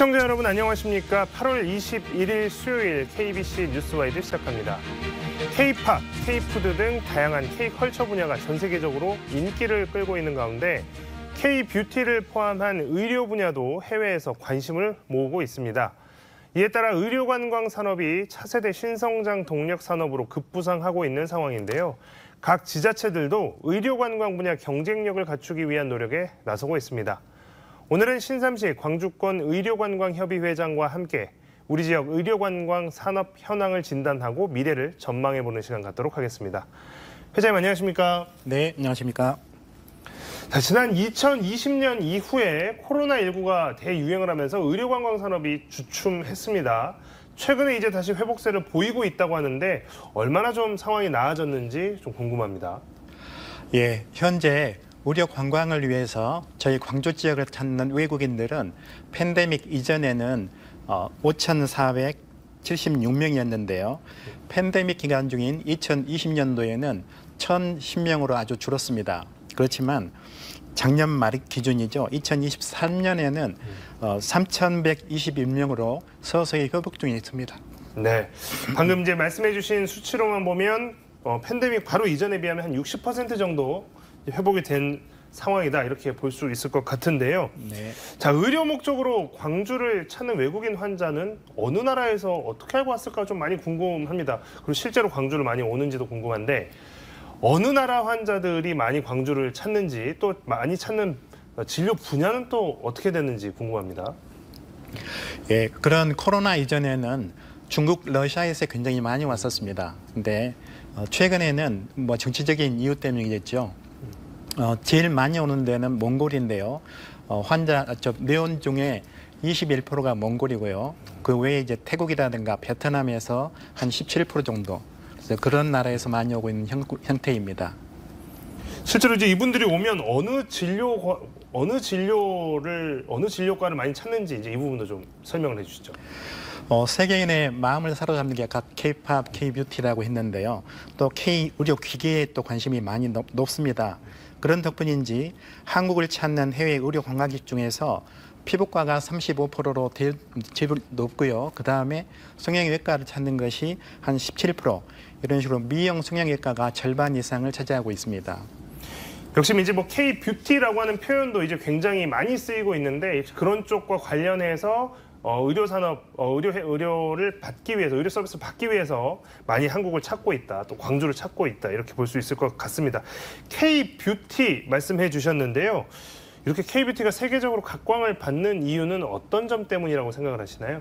시청자 여러분 안녕하십니까? 8월 21일 수요일 KBC 뉴스와이드 시작합니다. K-팝, K-푸드 등 다양한 K-컬처 분야가 전 세계적으로 인기를 끌고 있는 가운데 K-뷰티를 포함한 의료 분야도 해외에서 관심을 모으고 있습니다. 이에 따라 의료관광 산업이 차세대 신성장 동력 산업으로 급부상하고 있는 상황인데요. 각 지자체들도 의료관광 분야 경쟁력을 갖추기 위한 노력에 나서고 있습니다. 오늘은 신삼시 광주권 의료관광협의회장과 함께 우리 지역 의료관광 산업 현황을 진단하고 미래를 전망해보는 시간 갖도록 하겠습니다. 회장님 안녕하십니까? 네, 안녕하십니까? 자, 지난 2020년 이후에 코로나19가 대유행을 하면서 의료관광 산업이 주춤했습니다. 최근에 이제 다시 회복세를 보이고 있다고 하는데 얼마나 좀 상황이 나아졌는지 좀 궁금합니다. 예, 현재 의료 관광을 위해서 저희 광주 지역을 찾는 외국인들은 팬데믹 이전에는 5,476명이었는데요. 팬데믹 기간 중인 2020년도에는 1,010명으로 아주 줄었습니다. 그렇지만 작년 말 기준이죠. 2023년에는 3,121명으로 서서히 회복 중에 있습니다. 네, 방금 이제 말씀해주신 수치로만 보면 팬데믹 바로 이전에 비하면 한 60% 정도 회복이 된 상황이다 이렇게 볼 수 있을 것 같은데요. 네. 자, 의료 목적으로 광주를 찾는 외국인 환자는 어느 나라에서 어떻게 알고 왔을까 좀 많이 궁금합니다. 그리고 실제로 광주를 많이 오는지도 궁금한데 어느 나라 환자들이 많이 광주를 찾는지 또 많이 찾는 진료 분야는 또 어떻게 되는지 궁금합니다. 예, 그런 코로나 이전에는 중국, 러시아에서 굉장히 많이 왔었습니다. 근데 최근에는 뭐 정치적인 이유 때문이겠죠. 제일 많이 오는 데는 몽골인데요. 내원 중에 21%가 몽골이고요. 그 외에 이제 태국이라든가 베트남에서 한 17% 정도. 그래서 그런 나라에서 많이 오고 있는 형태입니다. 실제로 이제 이분들이 오면 어느 진료과를 많이 찾는지 이제 이 부분도 좀 설명을 해주시죠. 세계인의 마음을 사로잡는 게 아까 K-팝, K-뷰티라고 했는데요. 또 K-의료 기계에 또 관심이 많이 높습니다. 그런 덕분인지 한국을 찾는 해외 의료 관광객 중에서 피부과가 35%로 제일 높고요. 그 다음에 성형외과를 찾는 것이 한 17%. 이런 식으로 미용 성형외과가 절반 이상을 차지하고 있습니다. 역시 이제 뭐 K-뷰티라고 하는 표현도 이제 굉장히 많이 쓰이고 있는데 그런 쪽과 관련해서 의료 산업, 의료를 받기 위해서, 의료 서비스를 받기 위해서 많이 한국을 찾고 있다, 또 광주를 찾고 있다 이렇게 볼 수 있을 것 같습니다. K-뷰티 말씀해 주셨는데요. 이렇게 K-뷰티가 세계적으로 각광을 받는 이유는 어떤 점 때문이라고 생각을 하시나요?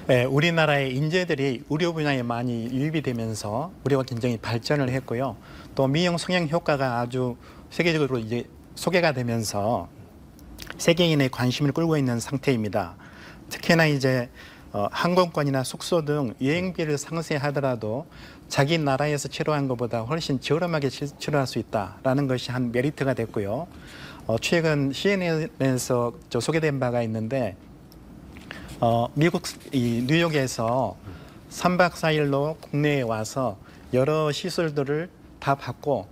네, 우리나라의 인재들이 의료 분야에 많이 유입이 되면서 의료가 굉장히 발전을 했고요. 또 미용 성형 효과가 아주 세계적으로 이제 소개가 되면서 세계인의 관심을 끌고 있는 상태입니다. 특히나 이제 항공권이나 숙소 등 여행비를 상쇄하더라도 자기 나라에서 치료한 것보다 훨씬 저렴하게 치료할 수 있다라는 것이 한 메리트가 됐고요. 최근 CNN에서 소개된 바가 있는데 미국 뉴욕에서 3박 4일로 국내에 와서 여러 시술들을 다 받고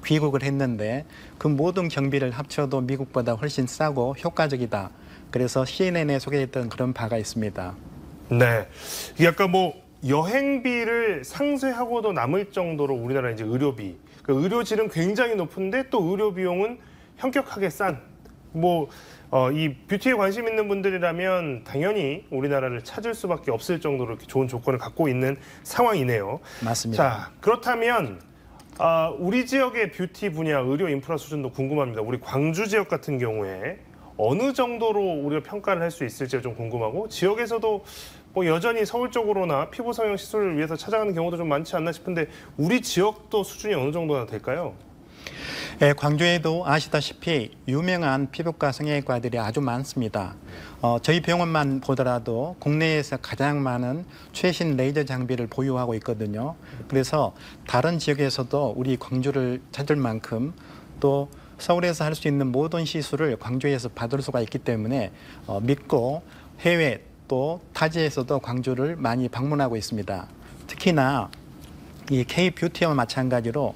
귀국을 했는데 그 모든 경비를 합쳐도 미국보다 훨씬 싸고 효과적이다. 그래서 CNN에 소개됐던 그런 바가 있습니다. 네, 약간 뭐 여행비를 상쇄하고도 남을 정도로 우리나라 이제 의료비, 그 의료질은 굉장히 높은데 또 의료 비용은 현격하게 싼. 이 뷰티에 관심 있는 분들이라면 당연히 우리나라를 찾을 수밖에 없을 정도로 이렇게 좋은 조건을 갖고 있는 상황이네요. 맞습니다. 자, 그렇다면 우리 지역의 뷰티 분야 의료 인프라 수준도 궁금합니다. 우리 광주 지역 같은 경우에 어느 정도로 우리가 평가를 할 수 있을지 좀 궁금하고 지역에서도 뭐 여전히 서울 쪽으로나 피부 성형 시술을 위해서 찾아가는 경우도 좀 많지 않나 싶은데 우리 지역도 수준이 어느 정도나 될까요? 네, 광주에도 아시다시피 유명한 피부과 성형외과들이 아주 많습니다. 저희 병원만 보더라도 국내에서 가장 많은 최신 레이저 장비를 보유하고 있거든요. 그래서 다른 지역에서도 우리 광주를 찾을 만큼 또 서울에서 할 수 있는 모든 시술을 광주에서 받을 수가 있기 때문에 믿고 해외 또 타지에서도 광주를 많이 방문하고 있습니다. 특히나 이 K-뷰티와 마찬가지로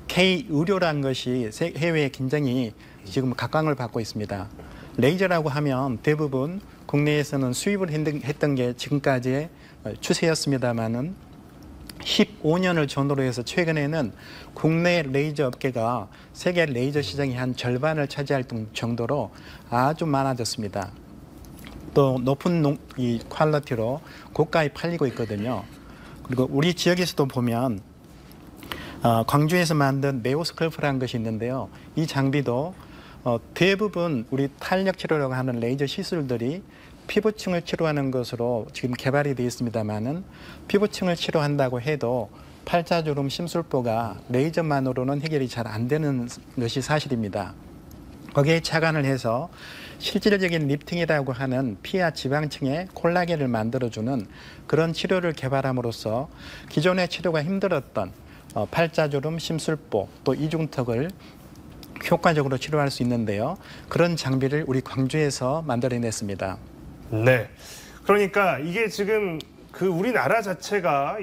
K-의료라는 것이 해외에 굉장히 지금 각광을 받고 있습니다. 레이저라고 하면 대부분 국내에서는 수입을 했던 게 지금까지의 추세였습니다만은 15년을 전후로 해서 최근에는 국내 레이저 업계가 세계 레이저 시장의 한 절반을 차지할 정도로 아주 많아졌습니다. 또 높은 이 퀄리티로 고가에 팔리고 있거든요. 그리고 우리 지역에서도 보면 광주에서 만든 네오스컬프라는 것이 있는데요. 이 장비도 대부분 우리 탄력 치료라고 하는 레이저 시술들이 피부층을 치료하는 것으로 지금 개발이 되어 있습니다만은 피부층을 치료한다고 해도 팔자주름 심술보가 레이저만으로는 해결이 잘 안 되는 것이 사실입니다. 거기에 착안을 해서 실질적인 리프팅이라고 하는 피하 지방층에 콜라겐을 만들어주는 그런 치료를 개발함으로써 기존의 치료가 힘들었던 팔자주름, 심술보, 또 이중턱을 효과적으로 치료할 수 있는데요. 그런 장비를 우리 광주에서 만들어냈습니다. 네. 그러니까 이게 지금 그 우리나라 자체가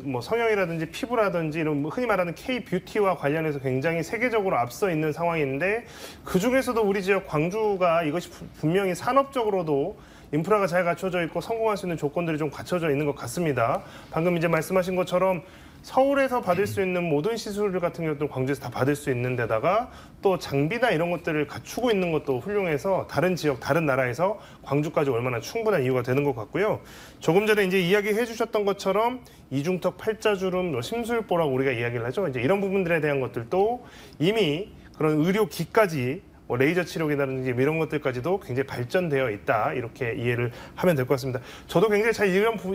뭐 성형이라든지 피부라든지 이런 흔히 말하는 K-뷰티와 관련해서 굉장히 세계적으로 앞서 있는 상황인데 그 중에서도 우리 지역 광주가 이것이 분명히 산업적으로도 인프라가 잘 갖춰져 있고 성공할 수 있는 조건들이 좀 갖춰져 있는 것 같습니다. 방금 이제 말씀하신 것처럼 서울에서 받을 수 있는 모든 시술 같은 경우도 광주에서 다 받을 수 있는 데다가 또 장비나 이런 것들을 갖추고 있는 것도 훌륭해서 다른 지역, 다른 나라에서 광주까지 얼마나 충분한 이유가 되는 것 같고요. 조금 전에 이제 이야기해 주셨던 것처럼 이중턱, 팔자주름, 심술보라고 우리가 이야기를 하죠. 이제 이런 부분들에 대한 것들도 이미 그런 의료기까지 뭐 레이저 치료기라든지 이런 것들까지도 굉장히 발전되어 있다 이렇게 이해를 하면 될 것 같습니다. 저도 굉장히 잘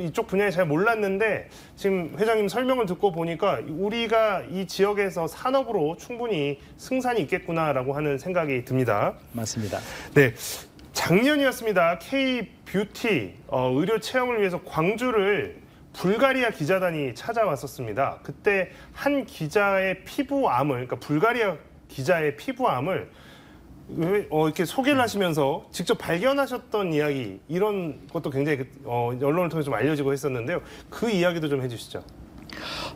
이쪽 분야에 잘 몰랐는데 지금 회장님 설명을 듣고 보니까 우리가 이 지역에서 산업으로 충분히 승산이 있겠구나라고 하는 생각이 듭니다. 맞습니다. 네, 작년이었습니다. K-뷰티 의료 체험을 위해서 광주를 불가리아 기자단이 찾아왔었습니다. 그때 한 기자의 피부암을, 그러니까 불가리아 기자의 피부암을 이렇게 소개를 하시면서 직접 발견하셨던 이야기 이런 것도 굉장히 언론을 통해서 좀 알려지고 했었는데요. 그 이야기도 좀 해주시죠.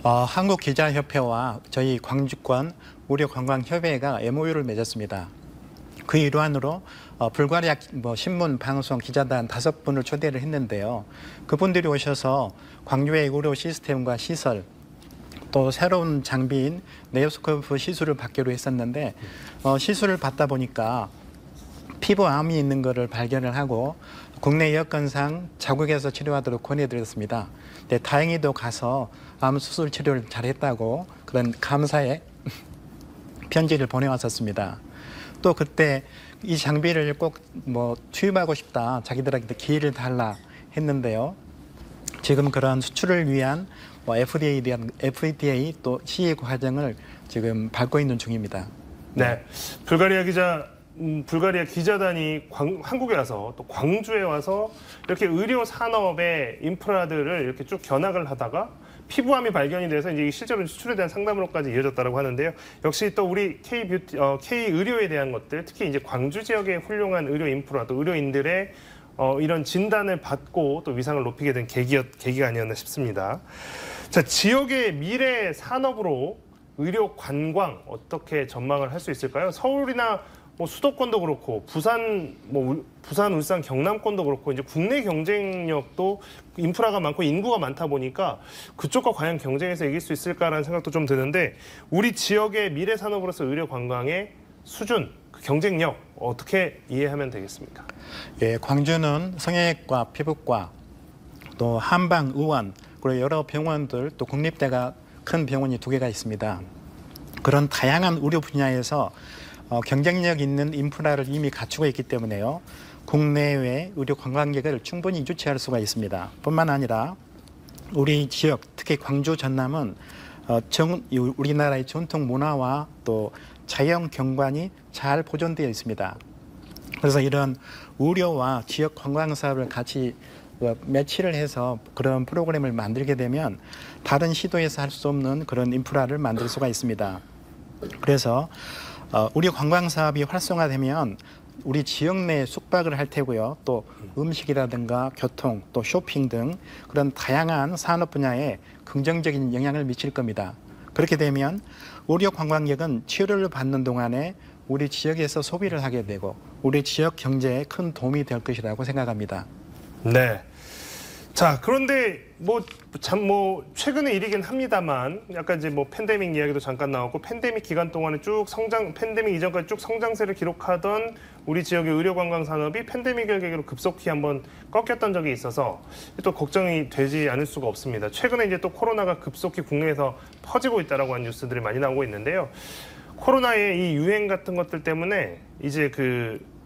한국기자협회와 저희 광주권 의료관광협회가 MOU를 맺었습니다. 그 일환으로 불가리아 신문, 방송, 기자단 5분을 초대를 했는데요. 그분들이 오셔서 광주의 의료 시스템과 시설 또 새로운 장비인 네오스코프 시술을 받기로 했었는데 시술을 받다 보니까 피부암이 있는 것을 발견을 하고 국내 여건상 자국에서 치료하도록 권해드렸습니다. 근데 다행히도 가서 암 수술 치료를 잘했다고 그런 감사의 편지를 보내왔었습니다. 또 그때 이 장비를 꼭 투입하고 싶다, 자기들에게 기회를 달라 했는데요. 지금 그런 수출을 위한 FDA 또 시행 과정을 지금 밟고 있는 중입니다. 네, 불가리아 기자단이 한국에 와서 또 광주에 와서 이렇게 의료 산업의 인프라들을 이렇게 쭉 견학을 하다가 피부암이 발견이 돼서 이제 실제로 수출에 대한 상담으로까지 이어졌다고 하는데요. 역시 또 우리 K 의료에 대한 것들, 특히 이제 광주 지역의 훌륭한 의료 인프라, 또 의료인들의 이런 진단을 받고 또 위상을 높이게 된 계기가 아니었나 싶습니다. 자, 지역의 미래 산업으로 의료 관광 어떻게 전망을 할 수 있을까요? 서울이나 수도권도 그렇고 부산, 울산, 경남권도 그렇고 이제 국내 경쟁력도 인프라가 많고 인구가 많다 보니까 그쪽과 과연 경쟁에서 이길 수 있을까라는 생각도 좀 드는데 우리 지역의 미래 산업으로서 의료 관광의 수준, 그 경쟁력 어떻게 이해하면 되겠습니까? 예, 광주는 성형외과, 피부과, 또 한방의원, 그리고 여러 병원들, 또 국립대가 큰 병원이 2개가 있습니다. 그런 다양한 의료 분야에서 경쟁력 있는 인프라를 이미 갖추고 있기 때문에요. 국내외 의료 관광객을 충분히 유치할 수가 있습니다. 뿐만 아니라 우리 지역, 특히 광주 전남은 우리나라의 전통 문화와 또 자연 경관이 잘 보존되어 있습니다. 그래서 이런 의료와 지역 관광 사업을 같이 매치를 해서 그런 프로그램을 만들게 되면 다른 시도에서 할 수 없는 그런 인프라를 만들 수가 있습니다. 그래서 우리 관광 사업이 활성화되면 우리 지역 내에 숙박을 할 테고요. 또 음식이라든가 교통, 또 쇼핑 등 그런 다양한 산업 분야에 긍정적인 영향을 미칠 겁니다. 그렇게 되면 의료 관광객은 치료를 받는 동안에 우리 지역에서 소비를 하게 되고 우리 지역 경제에 큰 도움이 될 것이라고 생각합니다. 네. 자, 그런데 최근의 일이긴 합니다만 약간 이제 팬데믹 이야기도 잠깐 나왔고 팬데믹 기간 동안에 팬데믹 이전까지 쭉 성장세를 기록하던 우리 지역의 의료 관광 산업이 팬데믹을 계기로 급속히 한번 꺾였던 적이 있어서 또 걱정이 되지 않을 수가 없습니다. 최근에 이제 또 코로나가 급속히 국내에서 퍼지고 있다라고 하는 뉴스들이 많이 나오고 있는데요. 코로나의 이 유행 같은 것들 때문에 이제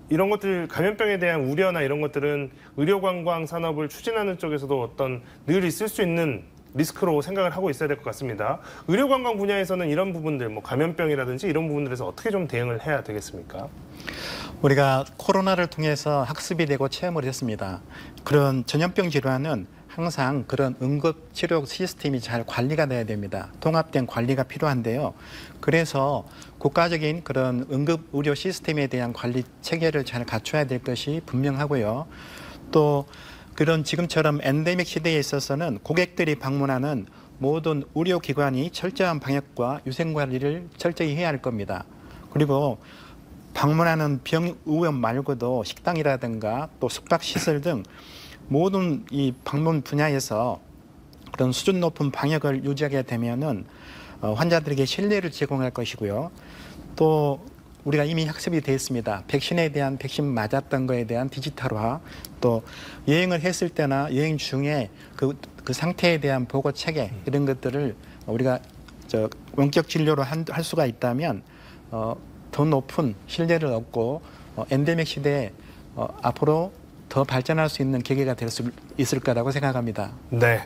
이런 것들 감염병에 대한 우려나 이런 것들은 의료관광 산업을 추진하는 쪽에서도 어떤 늘 있을 수 있는 리스크로 생각을 하고 있어야 될 것 같습니다. 의료관광 분야에서는 이런 부분들, 감염병이라든지 이런 부분들에서 어떻게 좀 대응을 해야 되겠습니까? 우리가 코로나를 통해서 학습이 되고 체험을 했습니다. 그런 전염병 질환은 항상 그런 응급치료 시스템이 잘 관리가 돼야 됩니다. 통합된 관리가 필요한데요. 그래서 국가적인 그런 응급의료 시스템에 대한 관리 체계를 잘 갖춰야 될 것이 분명하고요. 또 그런 지금처럼 엔데믹 시대에 있어서는 고객들이 방문하는 모든 의료기관이 철저한 방역과 위생관리를 철저히 해야 할 겁니다. 그리고 방문하는 병의원 말고도 식당이라든가 또 숙박시설 등 모든 이 방문 분야에서 그런 수준 높은 방역을 유지하게 되면은 환자들에게 신뢰를 제공할 것이고요. 또 우리가 이미 학습이 되어 있습니다. 백신 맞았던 거에 대한 디지털화, 또 여행을 했을 때나 여행 중에 그 상태에 대한 보고 체계 이런 것들을 우리가 원격 진료로 할 수가 있다면 더 높은 신뢰를 얻고 엔데믹 시대에 앞으로 더 발전할 수 있는 계기가 될 수 있을 거라고 생각합니다. 네.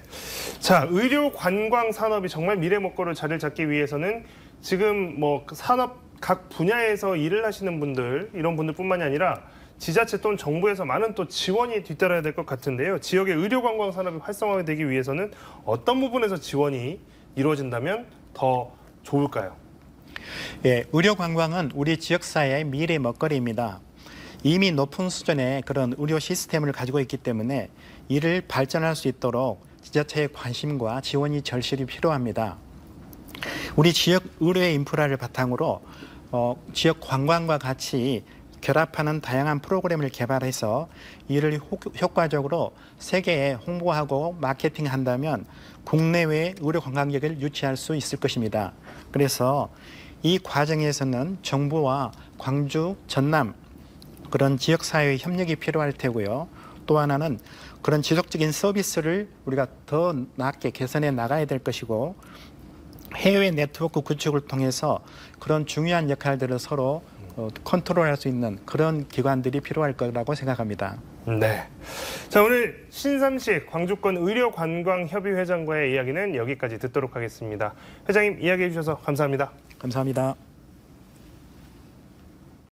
자, 의료 관광 산업이 정말 미래 먹거리로 자리를 잡기 위해서는 지금 산업 각 분야에서 일을 하시는 분들, 이런 분들뿐만이 아니라 지자체 또는 정부에서 많은 또 지원이 뒤따라야 될 것 같은데요. 지역의 의료 관광 산업이 활성화되기 위해서는 어떤 부분에서 지원이 이루어진다면 더 좋을까요? 예, 의료 관광은 우리 지역사회의 미래 먹거리입니다. 이미 높은 수준의 그런 의료 시스템을 가지고 있기 때문에 이를 발전할 수 있도록 지자체의 관심과 지원이 절실히 필요합니다. 우리 지역 의료의 인프라를 바탕으로 지역 관광과 같이 결합하는 다양한 프로그램을 개발해서 이를 효과적으로 세계에 홍보하고 마케팅한다면 국내외 의료 관광객을 유치할 수 있을 것입니다. 그래서 이 과정에서는 정부와 광주, 전남 그런 지역사회의 협력이 필요할 테고요. 또 하나는 그런 지속적인 서비스를 우리가 더 낮게 개선해 나가야 될 것이고 해외 네트워크 구축을 통해서 그런 중요한 역할들을 서로 컨트롤할 수 있는 그런 기관들이 필요할 거라고 생각합니다. 네. 자, 오늘 신삼식 광주권 의료관광협의회장과의 이야기는 여기까지 듣도록 하겠습니다. 회장님, 이야기해 주셔서 감사합니다. 감사합니다.